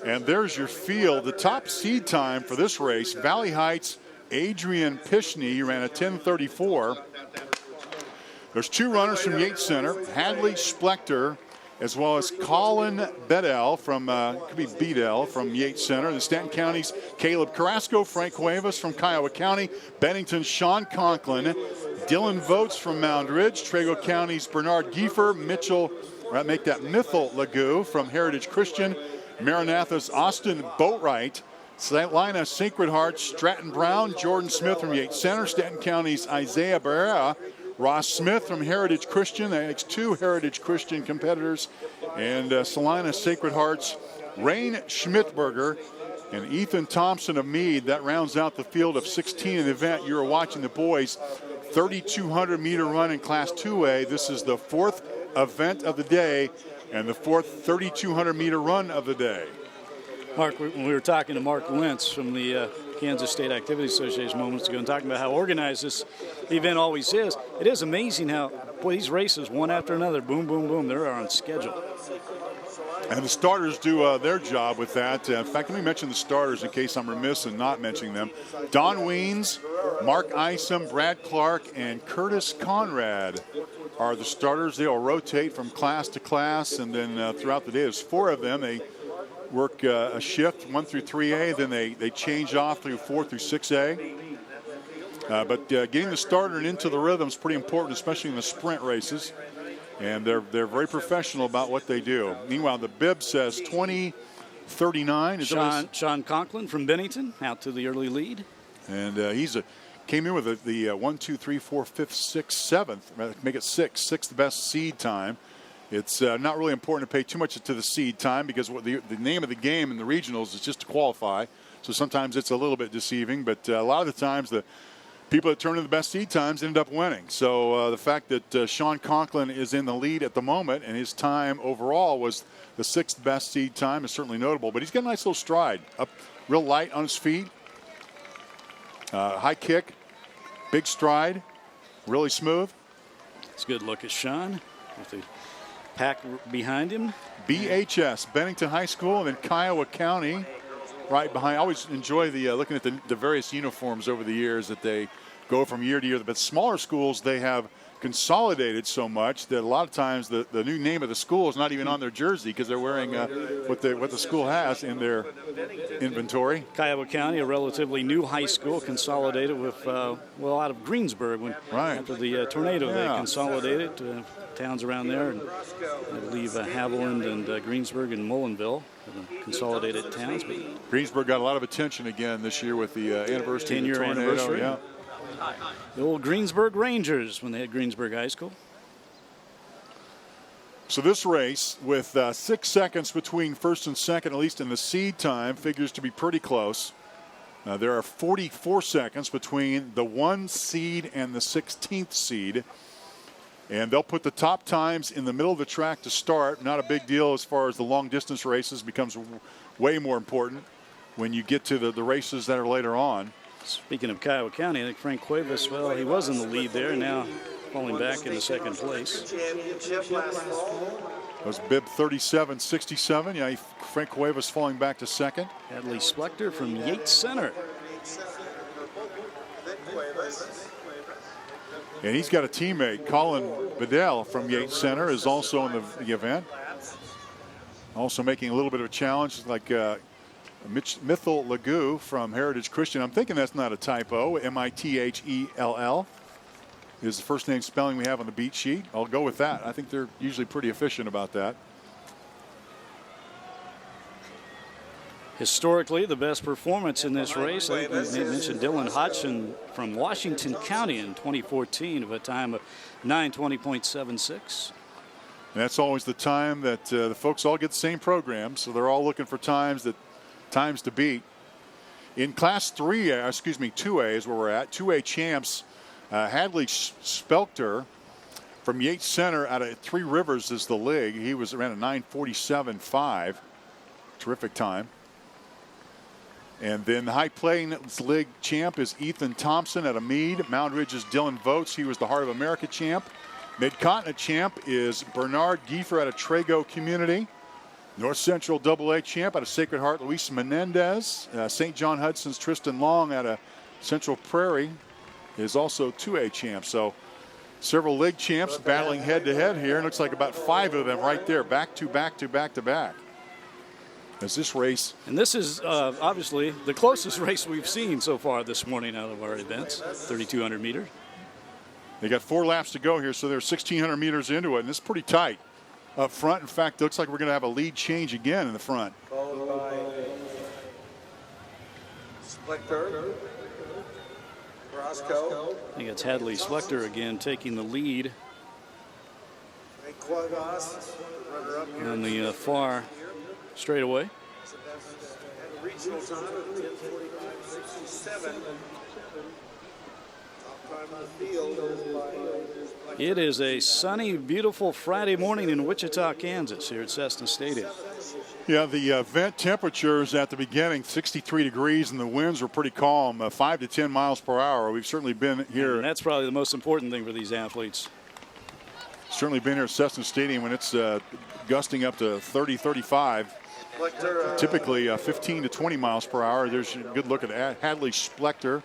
And there's your field. The top seed time for this race, Valley Heights, Adrian Pishney ran a 10:34. There's two runners from Yates Center, Hadley Splector, as well as Colin Bedell from, could be Bedell from Yates Center. The Stanton County's Caleb Carrasco, Frank Cuevas from Kiowa County, Bennington's Sean Conklin, Dylan Votes from Mound Ridge, Trego County's Bernard Giefer, Mithil Lagoo from Heritage Christian, Maranatha's Austin Boatwright, Salina Sacred Heart, Stratton Brown, Jordan Smith from Yates Center, Stanton County's Isaiah Barrera, Ross Smith from Heritage Christian. That makes two Heritage Christian competitors. And Salina Sacred Heart's Rain Schmidtberger and Ethan Thompson of Meade. That rounds out the field of 16 in the event. You're watching the boys 3,200 meter run in Class 2A. This is the fourth event of the day and the fourth 3,200 meter run of the day. Mark, when we were talking to Mark Wentz from the Kansas State Activity Association moments ago and talking about how organized this event always is, it is amazing how, boy, these races, one after another, boom, boom, boom, they're on schedule. And the starters do their job with that. In fact, let me mention the starters in case I'm remiss in not mentioning them. Don Weens, Mark Isom, Brad Clark, and Curtis Conrad are the starters. They'll rotate from class to class, and then throughout the day, there's four of them. They work a shift 1 through 3A, then they change off through 4 through 6A. But getting the starter and into the rhythm is pretty important, especially in the sprint races. And they're very professional about what they do. Meanwhile, the bib says 20:39. Sean Conklin from Bennington out to the early lead. And came in with the 1, 2, 3, 4, 5th, 6th, 7th. Make it sixth best seed time. It's not really important to pay too much to the seed time because what the name of the game in the regionals is just to qualify. So sometimes it's a little bit deceiving, but a lot of the times the people that turn in the best seed times end up winning. So the fact that Sean Conklin is in the lead at the moment and his time overall was the 6th best seed time is certainly notable. But he's got a nice little stride, up real light on his feet, high kick, big stride, really smooth. It's a good look at Sean with the pack behind him. BHS, Bennington High School, and then Kiowa County right behind. I always enjoy the looking at the various uniforms over the years that they go from year to year. But smaller schools, they have consolidated so much that a lot of times the new name of the school is not even on their jersey because they're wearing what the school has in their inventory. Kiowa County, a relatively new high school, consolidated with, out of Greensburg. After the tornado, they consolidated towns around there. And I believe Haviland and Greensburg and Mullinville are the consolidated towns. But Greensburg got a lot of attention again this year with the anniversary 10-year anniversary. Yeah. The old Greensburg Rangers when they had Greensburg High School. So this race with 6 seconds between first and second, at least in the seed time, figures to be pretty close. There are 44 seconds between the 1 seed and the 16th seed. And they'll put the top times in the middle of the track to start. Not a big deal as far as the long distance races, becomes way more important when you get to the races that are later on. Speaking of Kiowa County, I think Frank Cuevas, well, he was in the lead there, now falling back into second place. That was bib 37.67. Yeah, Frank Cuevas falling back to second. Hadley Splector from Yates Center. And he's got a teammate, Colin Bedell from Yates Center, is also in the event. Also making a little bit of a challenge, like Mithil Lagoo from Heritage Christian. I'm thinking that's not a typo. Mithell is the first name spelling we have on the beat sheet. I'll go with that. I think they're usually pretty efficient about that. Historically, the best performance in this race, I think they mentioned Dylan Hodgson from Washington County in 2014 of a time of 9:20.76. That's always the time that the folks all get the same program, so they're all looking for times to beat. In Class 2A is where we're at. 2A champs, Hadley Spelter from Yates Center out of Three Rivers is the league. He was around a 9:47.5. Terrific time. And then the High Plains League champ is Ethan Thompson out of Meade. Mound Ridge's Dylan Votes. He was the Heart of America champ. Mid-Continent champ is Bernard Giefer out of Trego Community. North Central AA champ out of Sacred Heart, Luis Menendez. St. John Hudson's Tristan Long out of Central Prairie is also 2A champ. So several league champs battling head-to-head here. It looks like about 5 of them right there, back to back. As this race. And this is obviously the closest race we've seen so far this morning out of our events, 3,200 meters. They got 4 laps to go here, so they're 1,600 meters into it, and it's pretty tight up front. In fact, it looks like we're going to have a lead change again in the front. Followed by Splecter, Roscoe. I think it's Hadley Splecter again taking the lead on the far straightaway. Regional time of 10:45.67. It is a sunny, beautiful Friday morning in Wichita, Kansas, here at Cessna Stadium. Yeah, the vent temperatures at the beginning, 63 degrees, and the winds were pretty calm, 5 to 10 miles per hour. We've certainly been here. And that's probably the most important thing for these athletes. Certainly been here at Cessna Stadium when it's gusting up to 30, 35. Typically 15 to 20 miles per hour. There's a good look at Hadley Splecter.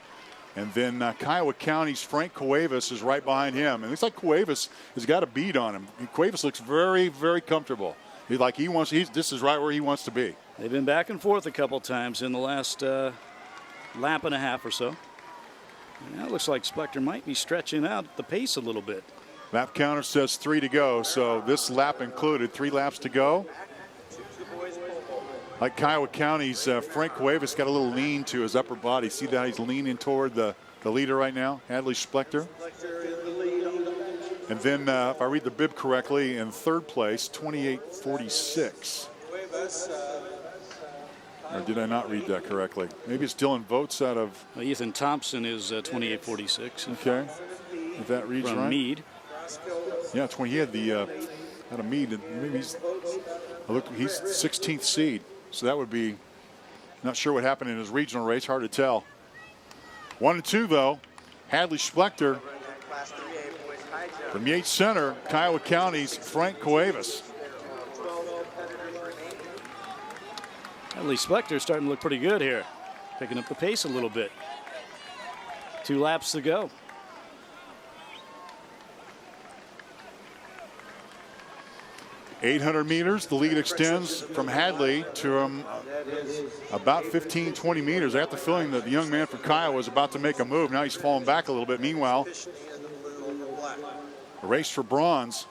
And then Kiowa County's Frank Cuevas is right behind him. And it looks like Cuevas has got a bead on him. And Cuevas looks very, very comfortable. This is right where he wants to be. They've been back and forth a couple times in the last lap and a half or so. And now it looks like Splecter might be stretching out the pace a little bit. Lap counter says 3 to go, so this lap included 3 laps to go. Like Kiowa County's Frank Cuevas got a little lean to his upper body. See that? He's leaning toward the leader right now, Hadley Splecter. And then, if I read the bib correctly, in 3rd place, 28:46. Or did I not read that correctly? Maybe it's Dylan Votes out of... Ethan Thompson is 28:46. Okay, if that reads from right. Meade. Yeah, he had the out of Meade. Maybe he's 16th seed. So that would be, not sure what happened in his regional race, hard to tell. 1 and 2 though, Hadley Splecter from Yates Center, Kiowa County's Frank Cuevas. Hadley Splecter starting to look pretty good here, picking up the pace a little bit. 2 laps to go. .800 meters, the lead extends from Hadley to about 15, 20 meters. I got the feeling that the young man from Kiowa was about to make a move. Now he's falling back a little bit. Meanwhile, a race for bronze.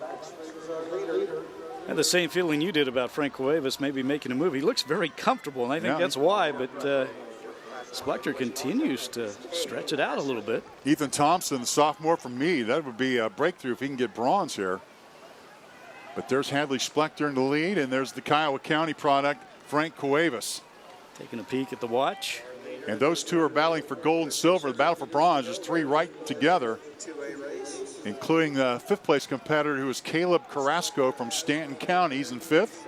I had the same feeling you did about Frank Cuevas maybe making a move. He looks very comfortable, and I think that's why, but Splecter continues to stretch it out a little bit. Ethan Thompson, the sophomore from Meade, that would be a breakthrough if he can get bronze here. But there's Hadley Splecter in the lead, and there's the Kiowa County product, Frank Cuevas. Taking a peek at the watch. And those two are battling for gold and silver. The battle for bronze is 3 right together, including the 5th place competitor who is Caleb Carrasco from Stanton County. He's in 5th.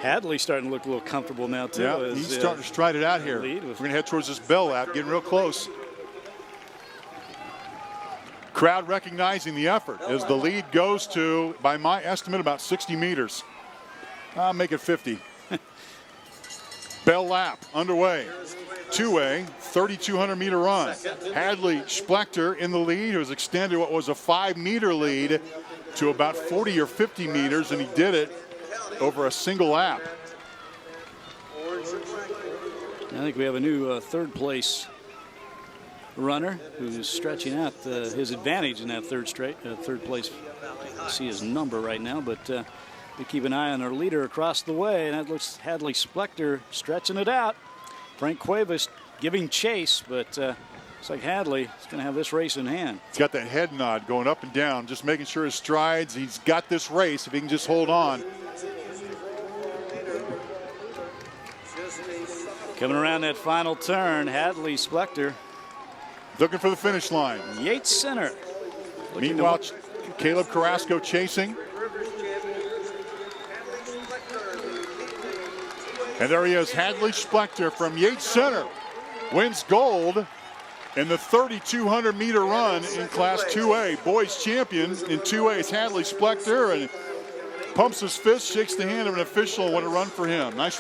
Hadley starting to look a little comfortable now, too. Yeah, he's starting to stride it out here. We're going to head towards this bell lap, getting real close. Crowd recognizing the effort as the lead goes to, by my estimate, about 60 meters. I'll make it 50. Bell lap underway. 2A, 3,200 meter run. Hadley Splecter in the lead, who has extended what was a 5-meter lead to about 40 or 50 meters, and he did it over a single lap. I think we have a new 3rd place runner who's stretching out his advantage in that third place. I see his number right now, but we keep an eye on our leader across the way, and that looks Hadley Splecter stretching it out. Frank Cuevas giving chase, but looks like Hadley is going to have this race in hand. He's got that head nod going up and down, just making sure his strides, he's got this race if he can just hold on. Coming around that final turn, Hadley Splecter looking for the finish line. Yates Center. Meanwhile, Caleb Carrasco chasing. And there he is, Hadley Splecter from Yates Center. Wins gold And the 3,200-meter run in Class 2A. Boys champion in 2A is Hadley Splector, and pumps his fist, shakes the hand of an official, and what a run for him. Nice